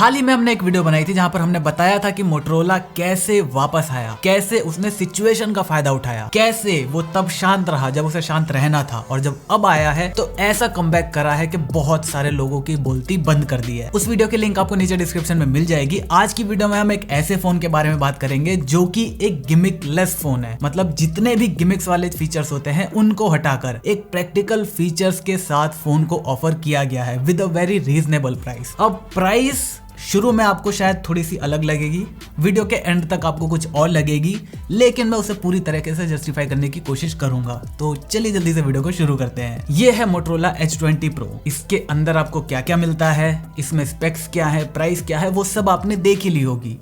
हाल ही में हमने एक वीडियो बनाई थी जहां पर हमने बताया था कि मोटरोला कैसे वापस आया, कैसे उसने सिचुएशन का फायदा उठाया, कैसे वो तब शांत रहा जब उसे शांत रहना था और जब अब आया है तो ऐसा कमबैक करा है कि बहुत सारे लोगों की बोलती बंद कर दी है। उस वीडियो की लिंक आपको नीचे डिस्क्रिप्शन में मिल जाएगी। आज की वीडियो में हम एक ऐसे फोन के बारे में बात करेंगे जो कि एक गिमिक लेस फोन है, मतलब जितने भी गिमिक्स वाले फीचर्स होते हैं उनको हटाकर एक प्रैक्टिकल फीचर्स के साथ फोन को ऑफर किया गया है with a very reasonable price. अब प्राइस शुरू में आपको शायद थोड़ी सी अलग लगेगी, वीडियो के एंड तक आपको कुछ और लगेगी, लेकिन मैं उसे पूरी तरीके से जस्टिफाई करने की कोशिश करूंगा। तो चलिए जल्दी से वीडियो को शुरू करते हैं। ये है मोटरोला H20 Pro। इसके अंदर आपको क्या क्या मिलता है, इसमें स्पेक्स क्या है, प्राइस क्या है, वो सब आपने देख ही ली होगी।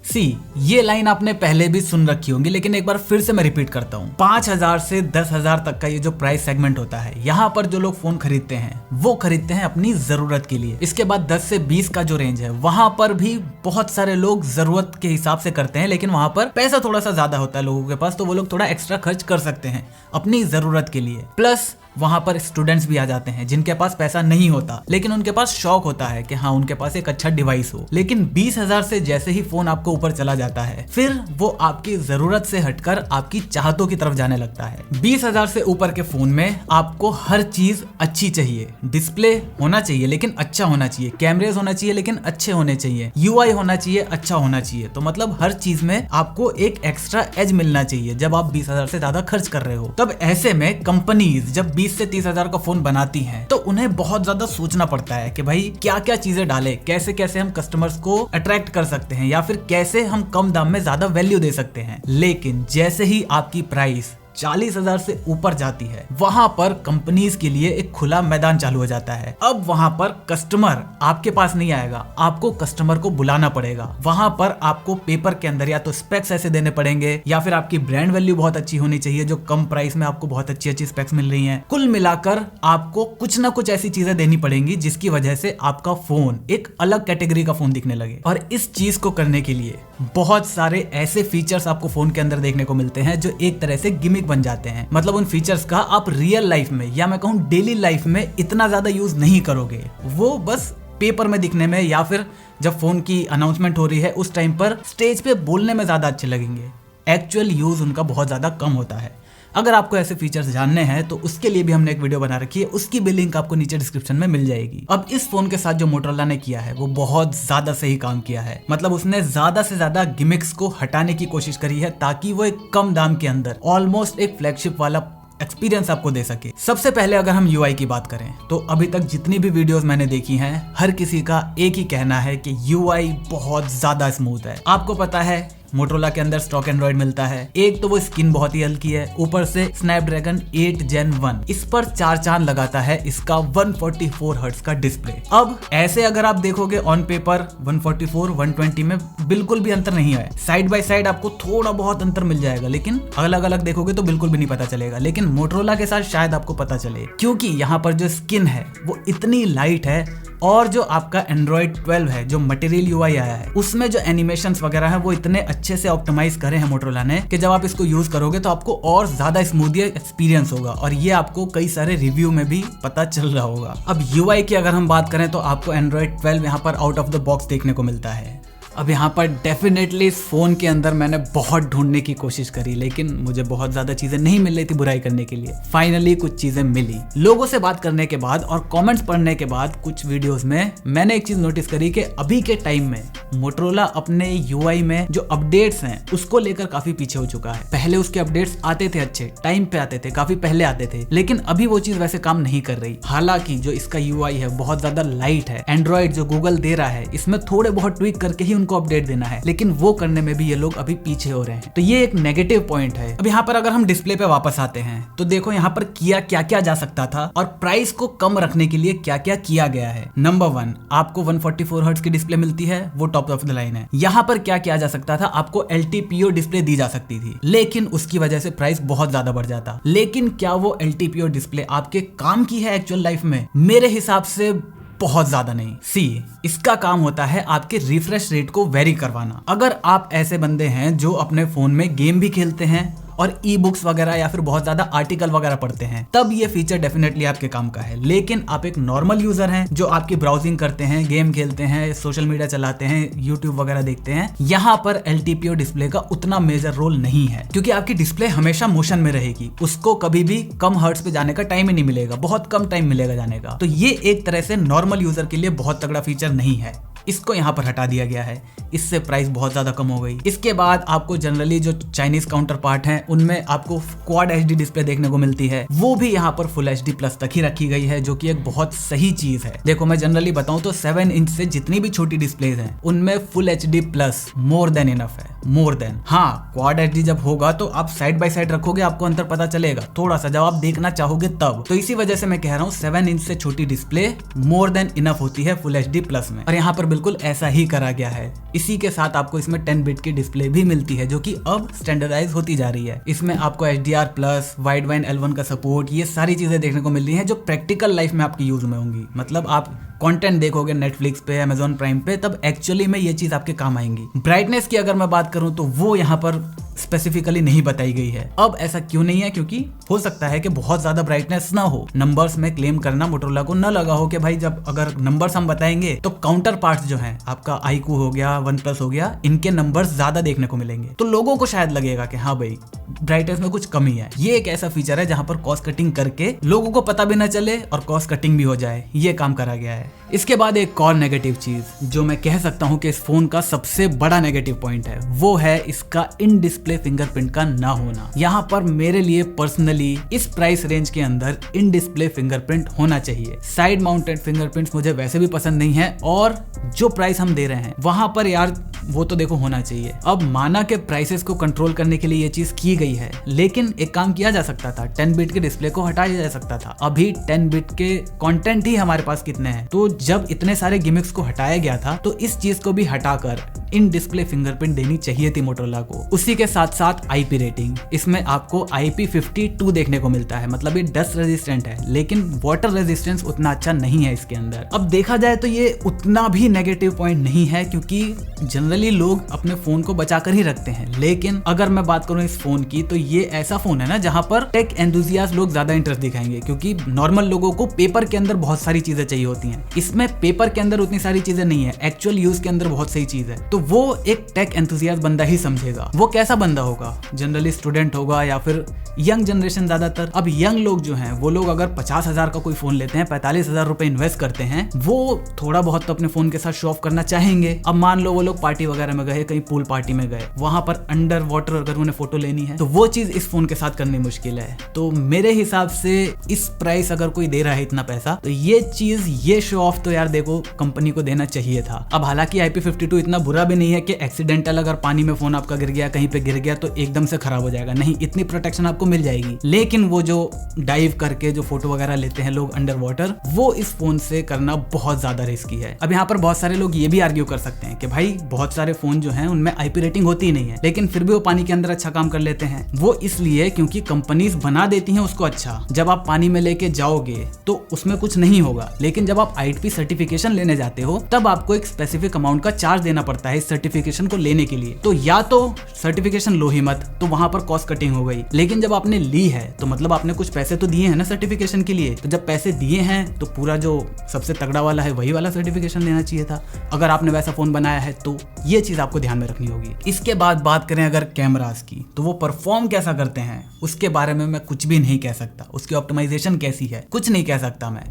ये लाइन आपने पहले भी सुन रखी होगी, लेकिन एक बार फिर से मैं रिपीट करता हूँ। 5,000 से 10,000 तक का ये जो प्राइस सेगमेंट होता है, यहाँ पर जो लोग फोन खरीदते हैं वो खरीदते हैं अपनी जरूरत के लिए। इसके बाद 10 से 20 का जो रेंज है वहां पर भी बहुत सारे लोग जरूरत के हिसाब से करते हैं, लेकिन वहां पर पैसा थोड़ा सा ज्यादा होता है लोगों के पास, तो वो लोग थोड़ा एक्स्ट्रा खर्च कर सकते हैं अपनी जरूरत के लिए। प्लस वहां पर स्टूडेंट्स भी आ जाते हैं जिनके पास पैसा नहीं होता, लेकिन उनके पास शौक होता है कि हाँ उनके पास एक अच्छा डिवाइस हो। लेकिन 20,000 से जैसे ही फोन आपको ऊपर चला जाता है, फिर वो आपकी जरूरत से हटकर आपकी चाहतों की तरफ जाने लगता है। 20,000 से ऊपर के फोन में आपको हर चीज अच्छी चाहिए, डिस्प्ले होना चाहिए लेकिन अच्छा होना चाहिए, कैमरेज होना चाहिए लेकिन अच्छे होने चाहिए, UI होना चाहिए, अच्छा होना चाहिए। तो मतलब हर चीज में आपको एक एक्स्ट्रा एज मिलना चाहिए जब आप 20,000 से ज्यादा खर्च कर रहे हो। तब ऐसे में कंपनीज जब 20 से 30,000 का फोन बनाती हैं तो उन्हें बहुत ज्यादा सोचना पड़ता है कि भाई क्या क्या चीजें डालें, कैसे कैसे हम कस्टमर्स को अट्रैक्ट कर सकते हैं या फिर कैसे हम कम दाम में ज्यादा वैल्यू दे सकते हैं। लेकिन जैसे ही आपकी प्राइस 40,000 से ऊपर जाती है, वहां पर कंपनीज के लिए एक खुला मैदान चालू हो जाता है। अब वहां पर कस्टमर आपके पास नहीं आएगा, आपको कस्टमर को बुलाना पड़ेगा। वहां पर आपको पेपर के अंदर या तो स्पेक्स ऐसे देने पड़ेंगे या फिर आपकी ब्रांड वैल्यू बहुत अच्छी होनी चाहिए जो कम प्राइस में आपको बहुत अच्छी अच्छी स्पेक्स मिल रही हैं। कुल मिलाकर आपको कुछ ना कुछ ऐसी चीजें देनी पड़ेंगी जिसकी वजह से आपका फोन एक अलग कैटेगरी का फोन दिखने लगे। और इस चीज को करने के लिए बहुत सारे ऐसे फीचर्स आपको फोन के अंदर देखने को मिलते हैं जो एक तरह से गिमिक बन जाते हैं। मतलब उन फीचर्स का आप रियल लाइफ में या मैं कहूं डेली लाइफ में इतना ज्यादा यूज नहीं करोगे, वो बस पेपर में दिखने में या फिर जब फोन की अनाउंसमेंट हो रही है उस टाइम पर स्टेज पे बोलने में ज्यादा अच्छे लगेंगे। एक्चुअल यूज उनका बहुत ज्यादा कम होता है। अगर आपको ऐसे फीचर्स जानने हैं तो उसके लिए भी हमने एक वीडियो बना रखी है, उसकी भी लिंक आपको नीचे डिस्क्रिप्शन में मिल जाएगी। अब इस फोन के साथ जो मोटरोला ने किया है वो बहुत ज्यादा सही काम किया है। मतलब उसने ज्यादा से ज्यादा गिमिक्स को हटाने की कोशिश करी है ताकि वो एक कम दाम के अंदर ऑलमोस्ट एक फ्लैगशिप वाला एक्सपीरियंस आपको दे सके। सबसे पहले अगर हम UI की बात करें तो अभी तक जितनी भी वीडियोस मैंने देखी हैं, हर किसी का एक ही कहना है कि UI बहुत ज्यादा स्मूथ है। आपको पता है मोटरोला के अंदर स्टॉक एंड्रॉइड मिलता है, एक तो वो स्किन बहुत ही हल्की है, ऊपर से स्नैपड्रैगन 8 Gen 1 इस पर 4 चांद लगाता है इसका 144 हर्ट्ज का डिस्प्ले। अब ऐसे अगर आप देखोगे ऑन पेपर 144 120 में बिल्कुल भी अंतर नहीं है। साइड बाय साइड आपको थोड़ा बहुत अंतर मिल जाएगा, लेकिन अलग अलग देखोगे तो बिल्कुल भी नहीं पता चलेगा। लेकिन मोटरोला के साथ शायद आपको पता चले, क्योंकि यहाँ पर जो स्किन है वो इतनी लाइट है और जो आपका Android 12 है, जो मटेरियल UI आया है, उसमें जो एनिमेशंस वगैरह है वो इतने अच्छे से ऑप्टिमाइज करे हैं मोटरोला ने कि जब आप इसको यूज करोगे तो आपको और ज्यादा स्मूथ एक्सपीरियंस होगा। और ये आपको कई सारे रिव्यू में भी पता चल रहा होगा। अब UI की अगर हम बात करें तो आपको Android 12 यहाँ पर आउट ऑफ द बॉक्स देखने को मिलता है। अब यहाँ पर डेफिनेटली इस फोन के अंदर मैंने बहुत ढूंढने की कोशिश करी, लेकिन मुझे बहुत ज्यादा चीजें नहीं मिल रही थी बुराई करने के लिए। फाइनली कुछ चीजें मिली। लोगों से बात करने के बाद और कमेंट्स पढ़ने के बाद कुछ वीडियोस में मैंने एक चीज नोटिस करी कि अभी के टाइम में मोटरोला अपने UI में जो अपडेट्स हैं उसको लेकर काफी पीछे हो चुका है। पहले उसके अपडेट्स आते थे, अच्छे टाइम पे आते थे, काफी पहले आते थे, लेकिन अभी वो चीज वैसे काम नहीं कर रही। हालांकि जो इसका UI है बहुत ज्यादा लाइट है, एंड्रॉइड जो गूगल दे रहा है इसमें थोड़े बहुत ट्वीक करके ही को अपडेट देना है, लेकिन वो करने में भी ये लोग अभी पीछे हो रहे हैं। तो ये एक नेगेटिव पॉइंट है। अब यहाँ पर अगर हम डिस्प्ले पे वापस आते हैं तो देखो यहाँ पर किया क्या क्या जा सकता था और प्राइस को कम रखने के लिए क्या क्या किया गया है। नंबर 1, आपको 144 हर्ट्ज की डिस्प्ले मिलती है, वो टॉप ऑफ द लाइन है। यहाँ पर क्या किया जा सकता था, आपको LTPO डिस्प्ले दी जा सकती थी, लेकिन उसकी वजह से प्राइस बहुत ज्यादा बढ़ जाता। लेकिन क्या वो LTPO डिस्प्ले आपके काम की है एक्चुअल लाइफ में? मेरे हिसाब से बहुत ज्यादा नहीं। इसका काम होता है आपके रिफ्रेश रेट को वेरी करवाना। अगर आप ऐसे बंदे हैं जो अपने फोन में गेम भी खेलते हैं और ई बुक्स वगैरह या फिर बहुत ज्यादा आर्टिकल वगैरह पढ़ते हैं, तब ये फीचर डेफिनेटली आपके काम का है। लेकिन आप एक नॉर्मल यूजर हैं जो आपकी ब्राउजिंग करते हैं, गेम खेलते हैं, सोशल मीडिया चलाते हैं, यूट्यूब वगैरह देखते हैं, यहाँ पर LTPO डिस्प्ले का उतना मेजर रोल नहीं है, क्योंकि आपकी डिस्प्ले हमेशा मोशन में रहेगी, उसको कभी भी कम हर्ट्ज पे जाने का टाइम ही नहीं मिलेगा, बहुत कम टाइम मिलेगा जाने का। तो ये एक तरह से नॉर्मल यूजर के लिए बहुत तगड़ा फीचर नहीं है, इसको यहाँ पर हटा दिया गया है, इससे प्राइस बहुत ज्यादा कम हो गई। इसके बाद आपको जनरली जो चाइनीज काउंटर पार्ट हैं उनमें आपको क्वाड HD डिस्प्ले देखने को मिलती है, वो भी यहाँ पर फुल HD प्लस तक ही रखी गई है, जो कि एक बहुत सही चीज है। देखो मैं जनरली बताऊं तो 7 इंच से जितनी भी छोटी डिस्प्लेज हैं उनमें full HD plus more than enough है, मोर देन। हाँ, क्वाड HD जब होगा तो आप साइड बाय साइड रखोगे, आपको अंतर पता चलेगा थोड़ा सा, जब आप देखना चाहोगे तब। तो इसी वजह से मैं कह रहा हूँ 7 इंच से छोटी डिस्प्ले मोर देन इनफ होती है फुल HD प्लस में, और यहाँ पर बिल्कुल ऐसा ही करा गया है। इसी के साथ आपको इसमें 10 बिट की डिस्प्ले भी मिलती है, जो कि अब स्टैंडर्डाइज होती जा रही है। इसमें आपको HDR plus, wide wine L1 का सपोर्ट, ये सारी चीजें देखने को मिल रही हैं जो प्रैक्टिकल लाइफ में आपकी यूज में होंगी। मतलब आप कंटेंट देखोगे नेटफ्लिक्स पे, Amazon प्राइम पे, तब एक्चुअली में ये चीज आपके काम आएंगी। ब्राइटनेस की अगर मैं बात करूं तो वो यहाँ पर स्पेसिफिकली नहीं बताई गई है। अब ऐसा क्यों नहीं है? क्योंकि हो सकता है कि बहुत ज्यादा ब्राइटनेस ना हो, नंबर्स में क्लेम करना मोटोरोला को न लगा हो कि भाई जब अगर नंबर्स हम बताएंगे तो काउंटर पार्ट्स जो हैं, आपका iQOO हो गया, OnePlus हो गया, इनके नंबर्स ज्यादा देखने को मिलेंगे, तो लोगों को शायद लगेगा कि हाँ भाई ब्राइटनेस में कुछ कमी है। ये एक ऐसा फीचर है जहां पर कॉस्ट कटिंग करके लोगों को पता भी न चले और कॉस्ट कटिंग भी हो जाए, ये काम करा गया है। इसके बाद एक और नेगेटिव चीज जो मैं कह सकता हूं कि इस फोन का सबसे बड़ा नेगेटिव पॉइंट है, वो है इसका इन डिस्प्ले फिंगरप्रिंट का ना होना। यहाँ पर मेरे लिए पर्सनली इस प्राइस रेंज के अंदर इन डिस्प्ले फिंगरप्रिंट होना चाहिए। साइड माउंटेड फिंगरप्रिंट्स मुझे वैसे भी पसंद नहीं है, और जो प्राइस हम दे रहे हैं वहां पर यार वो तो देखो होना चाहिए। अब माना के प्राइसेस को कंट्रोल करने के लिए ये चीज की गई है, लेकिन एक काम किया जा सकता था, 10 बिट के डिस्प्ले को हटाया जा सकता था। अभी 10 बिट के कंटेंट ही हमारे पास कितने हैं, तो जब इतने सारे गिमिक्स को हटाया गया था तो इस चीज को भी हटाकर इन डिस्प्ले फिंगरप्रिंट देनी चाहिए थी मोटोरोला को। उसी के साथ साथ IP रेटिंग, इसमें आपको IP52 देखने को मिलता है, मतलब ये डस्ट रेजिस्टेंट है, लेकिन वाटर रेजिस्टेंस उतना अच्छा नहीं है इसके अंदर। अब देखा जाए तो ये उतना भी नेगेटिव पॉइंट नहीं है, क्योंकि जनरली लोग अपने फोन को बचाकर ही रखते हैं। लेकिन अगर मैं बात करूं इस फोन की, तो ये ऐसा फोन है ना जहां पर टेक एंथुसियास्ट लोग ज्यादा इंटरेस्ट दिखाएंगे, क्योंकि नॉर्मल लोगों को पेपर के अंदर बहुत सारी चीजें चाहिए होती हैं। इसमें पेपर के अंदर उतनी सारी चीजें नहीं है, एक्चुअल यूज के अंदर बहुत सही चीज है, तो वो एक टेक एंथुसियास्ट बंदा ही समझेगा। वो कैसा बंदा होगा? जनरली स्टूडेंट होगा या फिर यंग जनरेशन ज्यादातर। अब यंग लोग जो हैं वो लोग अगर 50,000 का कोई फोन लेते हैं, 45,000 रुपए इन्वेस्ट करते हैं, वो थोड़ा बहुत तो अपने फोन के साथ शो ऑफ करना चाहेंगे। अब मान लो वो लोग पार्टी वगैरह में गए, कहीं पूल पार्टी में गए, वहां पर अंडर वाटर अगर उन्हें फोटो लेनी है तो वो चीज इस फोन के साथ करनी मुश्किल है। तो मेरे हिसाब से इस प्राइस अगर कोई दे रहा है इतना पैसा, तो ये चीज, ये शो ऑफ तो यार देखो कंपनी को देना चाहिए था। अब हालांकि IP52 इतना बुरा भी नहीं है कि एक्सीडेंटल अगर पानी में फोन आपका गिर गया, कहीं पे गिर गया तो एकदम से खराब हो जाएगा, नहीं, इतनी प्रोटेक्शन आपको मिल जाएगी। लेकिन वो जो डाइव करके जो फोटो वगैरह लेते हैं लोग अंडर वाटर, वो इस फोन से करना बहुत ज्यादा रिस्की है। अब यहाँ पर बहुत सारे लोग ये भी आर्ग्यू कर सकते हैं कि भाई बहुत सारे फोन जो हैं उनमें IP रेटिंग होती ही नहीं है, लेकिन फिर भी वो पानी के अंदर अच्छा काम कर लेते हैं। वो इसलिए क्योंकि कंपनीज बना देती हैं उसको अच्छा, जब आप पानी में लेके जाओगे तो उसमें कुछ नहीं होगा, लेकिन जब आप IP सर्टिफिकेशन लेने जाते हो तब आपको एक स्पेसिफिक अमाउंट का चार्ज देना पड़ता है इस सर्टिफिकेशन को लेने के लिए। तो या तो सर्टिफिकेशन लो ही मत, तो वहां पर कॉस्ट कटिंग हो गई, लेकिन जब आपने ली है तो मतलब आपने कुछ पैसे तो दिए हैं ना सर्टिफिकेशन के लिए, तो जब पैसे दिए हैं तो पूरा जो सबसे तगड़ा वाला है वही वाला सर्टिफिकेशन लेना चाहिए था, अगर आपने वैसा फोन बनाया है तो। ये चीज आपको ध्यान में रखनी होगी। इसके बाद बात करें अगर कैमरास की, तो वो परफॉर्म कैसा करते हैं उसके बारे में मैं कुछ भी नहीं कह सकता। उसकी ऑप्टिमाइजेशन कैसी है कुछ नहीं कह सकता मैं।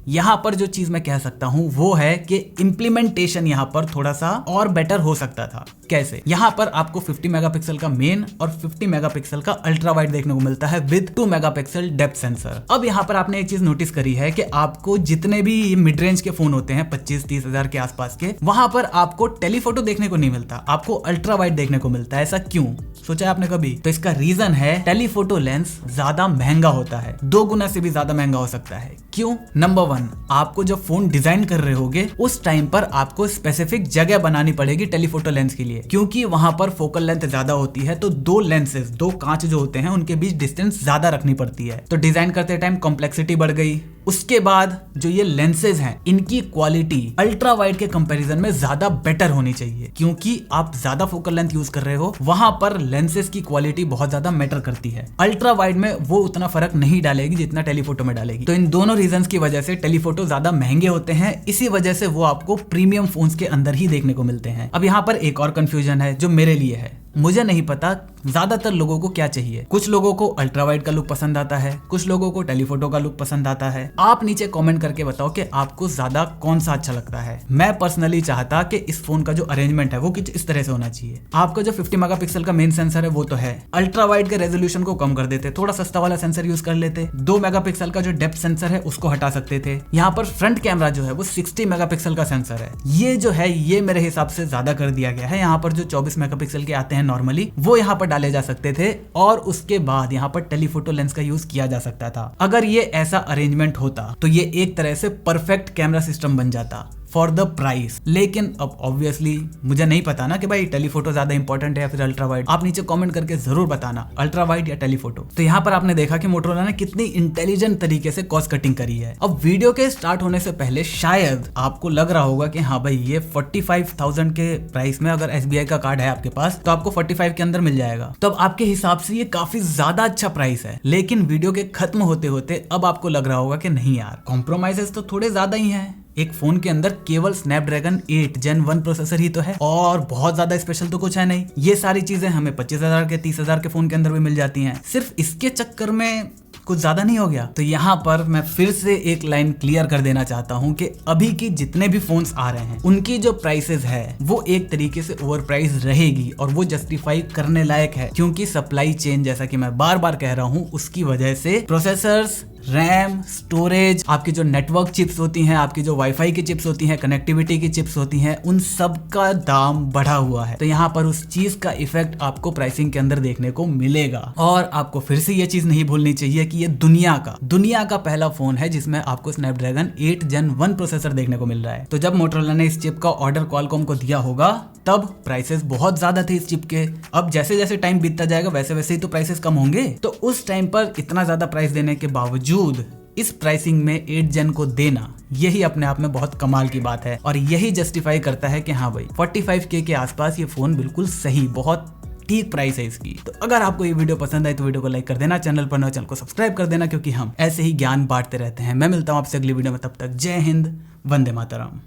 यहाँ पर जो चीज मैं कह सकता हूँ वो है कि इम्प्लीमेंटेशन यहाँ पर थोड़ा सा और बेटर हो सकता था। कैसे? यहाँ पर आपको 50 मेगापिक्सल का मेन और 50 मेगापिक्सल का अल्ट्रा वाइड देखने को मिलता है विद 2 मेगापिक्सल डेप्थ सेंसर। अब यहाँ पर आपने एक चीज नोटिस करी है कि आपको जितने भी मिड रेंज के फोन होते हैं 25-30 हजार के आसपास के, वहां पर आपको टेलीफोटो देखने को नहीं मिलता, आपको अल्ट्रा वाइड देखने को मिलता है। ऐसा क्यों सोचा है आपने कभी? तो इसका रीजन है टेलीफोटो लेंस ज्यादा महंगा होता है, 2 गुना से भी ज्यादा महंगा हो सकता है। क्यों? नंबर 1, आपको जब फोन डिजाइन कर रहे होगे उस टाइम पर आपको स्पेसिफिक जगह बनानी पड़ेगी टेलीफोटो लेंस के लिए, क्योंकि वहां पर फोकल लेंथ ज्यादा होती है, तो 2 लेंसेज, 2 कांच जो होते हैं उनके बीच डिस्टेंस ज्यादा रखनी पड़ती है। तो डिजाइन करते टाइम कॉम्प्लेक्सिटी बढ़ गई, उसके बाद जो ये लेंसेज हैं इनकी क्वालिटी अल्ट्रा वाइड के कंपैरिजन में ज्यादा बेटर होनी चाहिए, क्योंकि आप ज्यादा फोकल लेंथ यूज कर रहे हो, वहां पर लेंसेज की क्वालिटी बहुत ज्यादा मैटर करती है। अल्ट्रा वाइड में वो उतना फर्क नहीं डालेगी जितना टेलीफोटो में डालेगी। तो इन दोनों रीजंस की वजह से टेलीफोटो ज्यादा महंगे होते हैं, इसी वजह से वो आपको प्रीमियम फोन्स के अंदर ही देखने को मिलते हैं। अब यहाँ पर एक और कंफ्यूजन है जो मेरे लिए है, मुझे नहीं पता ज्यादातर लोगों को क्या चाहिए। कुछ लोगों को अल्ट्रा वाइड का लुक पसंद आता है, कुछ लोगों को टेलीफोटो का लुक पसंद आता है। आप नीचे कमेंट करके बताओ कि आपको ज्यादा कौन सा अच्छा लगता है। मैं पर्सनली चाहता कि इस फोन का जो अरेंजमेंट है वो कुछ इस तरह से होना चाहिए। आपका जो 50 मेगापिक्सल का मेन सेंसर है वो तो है, अल्ट्रा वाइड के रेजोल्यूशन को कम कर देते, थोड़ा सस्ता वाला सेंसर यूज कर लेते। 2 मेगापिक्सल का जो डेप्थ सेंसर है उसको हटा सकते थे। यहाँ पर फ्रंट कैमरा जो है वो 60 मेगापिक्सल का सेंसर है, ये जो है ये मेरे हिसाब से ज्यादा कर दिया गया है। यहाँ पर जो 24 मेगापिक्सल के आते हैं नॉर्मली वो यहाँ पर डाले जा सकते थे, और उसके बाद यहाँ पर टेलीफोटो लेंस का यूज किया जा सकता था। अगर ये ऐसा अरेंजमेंट होता तो ये एक तरह से परफेक्ट कैमरा सिस्टम बन जाता फॉर द प्राइस। लेकिन अब ऑब्वियसली मुझे नहीं पता ना कि भाई टेलीफोटो ज्यादा इंपॉर्टेंट है या फिर अल्ट्रा वाइड। आप नीचे कमेंट करके जरूर बताना, अल्ट्रा वाइड या टेलीफोटो। तो यहाँ पर आपने देखा कि मोटोरोला ने कितनी इंटेलिजेंट तरीके से कॉस्ट कटिंग करी है। अब वीडियो के स्टार्ट होने से पहले शायद आपको लग रहा होगा कि हाँ भाई ये 45,000 के प्राइस में अगर SBI का कार्ड है आपके पास तो आपको 45 के अंदर मिल जाएगा। तो अब आपके हिसाब से ये काफी ज्यादा अच्छा प्राइस है। लेकिन वीडियो के खत्म होते होते अब आपको लग रहा होगा कि नहीं यार, कॉम्प्रोमाइजेस तो थोड़े ज्यादा ही हैं। एक फोन के अंदर केवल स्नैपड्रैगन 8 Gen 1 प्रोसेसर ही तो है, और बहुत ज्यादा स्पेशल तो कुछ है नहीं। ये सारी चीजें हमें 25,000 के 30,000 के फोन के अंदर भी मिल जाती हैं। सिर्फ इसके चक्कर में कुछ ज्यादा नहीं हो गया? तो यहाँ पर मैं फिर से एक लाइन क्लियर कर देना चाहता हूँ कि अभी की जितने भी फोन्स आ रहे हैं उनकी जो प्राइसेस है वो एक तरीके से ओवर प्राइस रहेगी, और वो जस्टिफाई करने लायक है, क्योंकि सप्लाई चेन जैसा कि मैं बार बार कह रहा हूँ उसकी वजह से प्रोसेसर्स, रैम, स्टोरेज, आपकी जो नेटवर्क चिप्स होती हैं, आपकी जो वाईफाई की चिप्स होती हैं, कनेक्टिविटी की चिप्स होती हैं, उन सब का दाम बढ़ा हुआ है। तो यहाँ पर उस चीज का इफेक्ट आपको प्राइसिंग के अंदर देखने को मिलेगा। और आपको फिर से ये चीज नहीं भूलनी चाहिए कि ये दुनिया का पहला फोन है जिसमें आपको स्नैपड्रैगन 8 Gen 1 प्रोसेसर देखने को मिल रहा है। तो जब मोटोरोला ने इस चिप का ऑर्डर क्वालकॉम को दिया होगा तब प्राइसेस बहुत ज्यादा थे इस चिप के। अब जैसे जैसे टाइम बीतता जाएगा वैसे वैसे ही तो प्राइसेस कम होंगे। तो उस टाइम पर इतना ज्यादा प्राइस देने के बावजूद इस प्राइसिंग में 8 Gen को देना, यही अपने आप में बहुत कमाल की बात है, और यही जस्टिफाई करता है कि हाँ भाई 45K के आसपास ये फोन बिल्कुल सही, बहुत ठीक प्राइस है इसकी। तो अगर आपको ये वीडियो पसंद आए तो वीडियो को लाइक कर देना, चैनल पर नए चैनल को सब्सक्राइब कर देना, क्योंकि हम ऐसे ही ज्ञान बांटते रहते हैं। मैं मिलता हूँ आपसे अगली वीडियो में, तब तक जय हिंद, वंदे मातरम।